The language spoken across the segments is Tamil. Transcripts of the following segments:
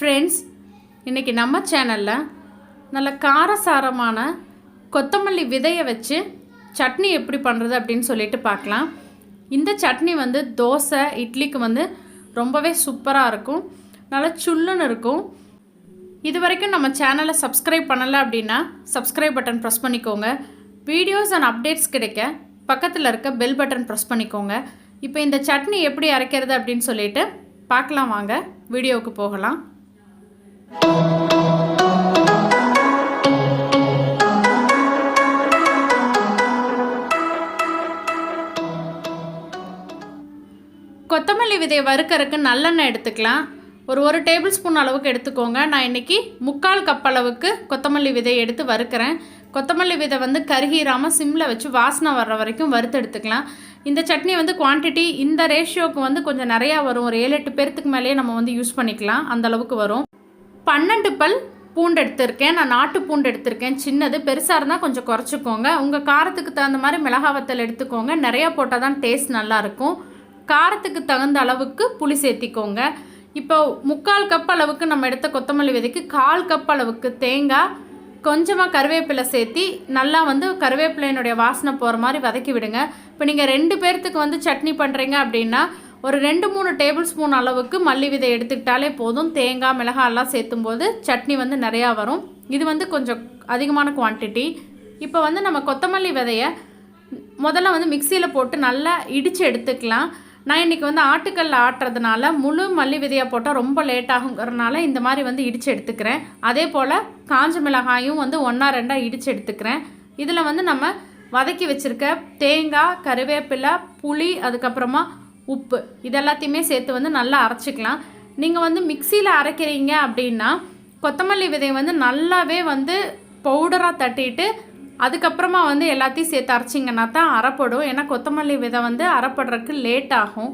ஃப்ரெண்ட்ஸ், இன்றைக்கி நம்ம சேனலில் நல்ல காரசாரமான கொத்தமல்லி விதையை வச்சு சட்னி எப்படி பண்ணுறது அப்படின்னு சொல்லிட்டு பார்க்கலாம். இந்த சட்னி தோசை இட்லிக்கு ரொம்பவே சூப்பராக இருக்கும், நல்லா சுல்லுன்னு இருக்கும். இது வரைக்கும் நம்ம சேனலை சப்ஸ்கிரைப் பண்ணலை அப்படின்னா சப்ஸ்கிரைப் பட்டன் ப்ரெஸ் பண்ணிக்கோங்க. வீடியோஸ் அண்ட் அப்டேட்ஸ் கிடைக்க பக்கத்தில் இருக்க பெல் பட்டன் ப்ரெஸ் பண்ணிக்கோங்க. இப்போ இந்த சட்னி எப்படி அரைக்கிறது அப்படின்னு சொல்லிட்டு பார்க்கலாம். வாங்க வீடியோவுக்கு போகலாம். கொத்தமல்லி விதையை வறுக்கறதுக்கு நல்லெண்ணெய் எடுத்துக்கலாம். ஒரு டேபிள் ஸ்பூன் அளவுக்கு எடுத்துக்கோங்க. நான் இன்றைக்கி 3/4 கப் அளவுக்கு கொத்தமல்லி விதையை எடுத்து வறுக்கிறேன். கொத்தமல்லி விதை கருகிராமல் சிம்மில் வச்சு வாசனை வர்ற வரைக்கும் வறுத்து எடுத்துக்கலாம். இந்த சட்னி குவான்டிட்டி இந்த ரேஷியோவுக்கு கொஞ்சம் நிறையா வரும். ஒரு 7-8 பேர்த்துக்கு மேலேயே நம்ம யூஸ் பண்ணிக்கலாம், அந்தளவுக்கு வரும். 12 பல் பூண்டு எடுத்திருக்கேன். நான் நாட்டு பூண்டு எடுத்திருக்கேன், சின்னது. பெருசாக இருந்தால் கொஞ்சம் குறைச்சிக்கோங்க. உங்கள் காரத்துக்கு தகுந்த மாதிரி மிளகாய் வத்தல் எடுத்துக்கோங்க. நிறையா போட்டால் தான் டேஸ்ட் நல்லாயிருக்கும். காரத்துக்கு தகுந்த அளவுக்கு புளி சேர்த்திக்கோங்க. இப்போ 3/4 கப் அளவுக்கு நம்ம எடுத்த கொத்தமல்லி விதைக்கு 1/4 கப் அளவுக்கு தேங்காய், கொஞ்சமாக கருவேப்பிலை சேர்த்தி நல்லா கருவேப்பிலையினுடைய வாசனை போகிற மாதிரி வதக்கி விடுங்க. இப்போ நீங்கள் 2 பேர்த்துக்கு சட்னி பண்ணுறீங்க அப்படின்னா ஒரு 2-3 டேபிள் ஸ்பூன் அளவுக்கு மல்லி விதை எடுத்துக்கிட்டாலே போதும். தேங்காய் மிளகாய் எல்லாம் சேர்த்தும் போது சட்னி நிறையா வரும். இது கொஞ்சம் அதிகமான குவான்டிட்டி. இப்போ நம்ம கொத்தமல்லி விதையை முதல்ல மிக்சியில் போட்டு நல்லா இடித்து எடுத்துக்கலாம். நான் இன்றைக்கி ஆட்டுக்கல்ல ஆட்டுறதுனால முழு மல்லி விதையாக போட்டால் ரொம்ப லேட் ஆகுங்கிறதுனால இந்த மாதிரி இடித்து எடுத்துக்கிறேன். அதே போல் காஞ்ச மிளகாயும் 1-2 இடித்து எடுத்துக்கிறேன். இதில் நம்ம வதக்கி வச்சுருக்க தேங்காய், கருவேப்பிலை, புளி, அதுக்கப்புறமா உப்பு இதெல்லாத்தையுமே சேர்த்து நல்லா அரைச்சிக்கலாம். நீங்கள் மிக்சியில் அரைக்கிறீங்க அப்படின்னா கொத்தமல்லி விதையை நல்லாவே பவுடராக தட்டிட்டு அதுக்கப்புறமா எல்லாத்தையும் சேர்த்து அரைச்சிங்கன்னா தான் அரைப்படும். ஏன்னா கொத்தமல்லி விதை அரைப்படுறதுக்கு லேட் ஆகும்.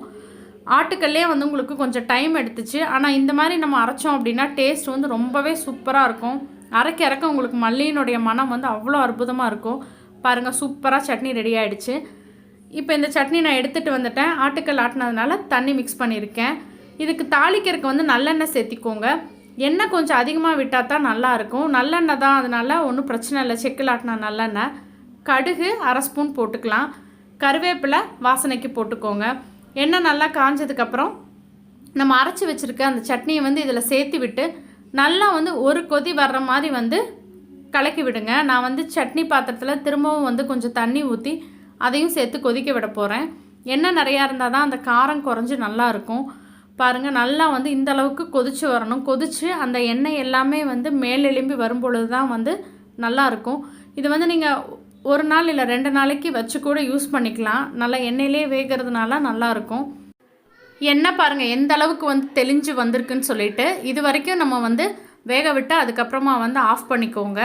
ஆட்டுக்கல்லே உங்களுக்கு கொஞ்சம் டைம் எடுத்துச்சு. ஆனால் இந்த மாதிரி நம்ம அரைச்சோம் அப்படின்னா டேஸ்ட் ரொம்பவே சூப்பராக இருக்கும். அரைக்க உங்களுக்கு மல்லியினுடைய மனம் அவ்வளோ அற்புதமாக இருக்கும். பாருங்கள், சூப்பராக சட்னி ரெடி ஆகிடுச்சு. இப்போ இந்த சட்னி நான் எடுத்துகிட்டு வந்துட்டேன். ஆட்டுக்கல் ஆட்டினதுனால தண்ணி மிக்ஸ் பண்ணியிருக்கேன். இதுக்கு தாளிக்கிறதுக்கு நல்லெண்ணெய் சேர்த்திக்கோங்க. எண்ணெய் கொஞ்சம் அதிகமாக விட்டால் தான் நல்லாயிருக்கும். நல்லெண்ணெய் தான், அதனால் ஒன்றும் பிரச்சனை இல்லை. செக்கில் ஆட்டின நல்லெண்ணெய். கடுகு 1/2 ஸ்பூன் போட்டுக்கலாம். கருவேப்பிலை வாசனைக்கு போட்டுக்கோங்க. எண்ணெய் நல்லா காஞ்சதுக்கப்புறம் நம்ம அரைச்சி வச்சுருக்க அந்த சட்னியை இதில் சேர்த்து விட்டு நல்லா ஒரு கொதி வர்ற மாதிரி கலக்கி விடுங்க. நான் சட்னி பாத்திரத்தில் திரும்பவும் கொஞ்சம் தண்ணி ஊற்றி அதையும் சேர்த்து கொதிக்க விட போகிறேன். எண்ணெய் நிறையா இருந்தால் தான் அந்த காரம் குறைஞ்சி நல்லாயிருக்கும். பாருங்கள், நல்லா இந்த அளவுக்கு கொதித்து வரணும். கொதித்து அந்த எண்ணெய் எல்லாமே மேலெலும்பி வரும்பொழுது தான் நல்லாயிருக்கும். இது நீங்கள் 1 நாள் இல்லை 2 நாளைக்கு வச்சு கூட யூஸ் பண்ணிக்கலாம். நல்லா எண்ணெயிலே வேகிறதுனால நல்லாயிருக்கும். எண்ணெய் பாருங்கள் எந்த அளவுக்கு தெளிஞ்சு வந்திருக்குன்னு சொல்லிட்டு. இது வரைக்கும் நம்ம வேக விட்டு அதுக்கப்புறமா ஆஃப் பண்ணிக்கோங்க.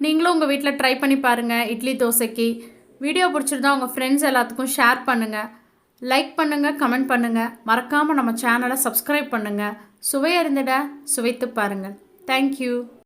நீங்களும் உங்கள் வீட்டில் ட்ரை பண்ணி பாருங்கள் இட்லி தோசைக்கு. வீடியோ பிடிச்சிருந்தா உங்கள் ஃப்ரெண்ட்ஸ் எல்லாத்துக்கும் ஷேர் பண்ணுங்கள், லைக் பண்ணுங்கள், கமெண்ட் பண்ணுங்கள். மறக்காமல் நம்ம சேனலை சப்ஸ்கிரைப் பண்ணுங்கள். சுவையறிந்திட சுவைத்து பாருங்கள். தேங்க்யூ.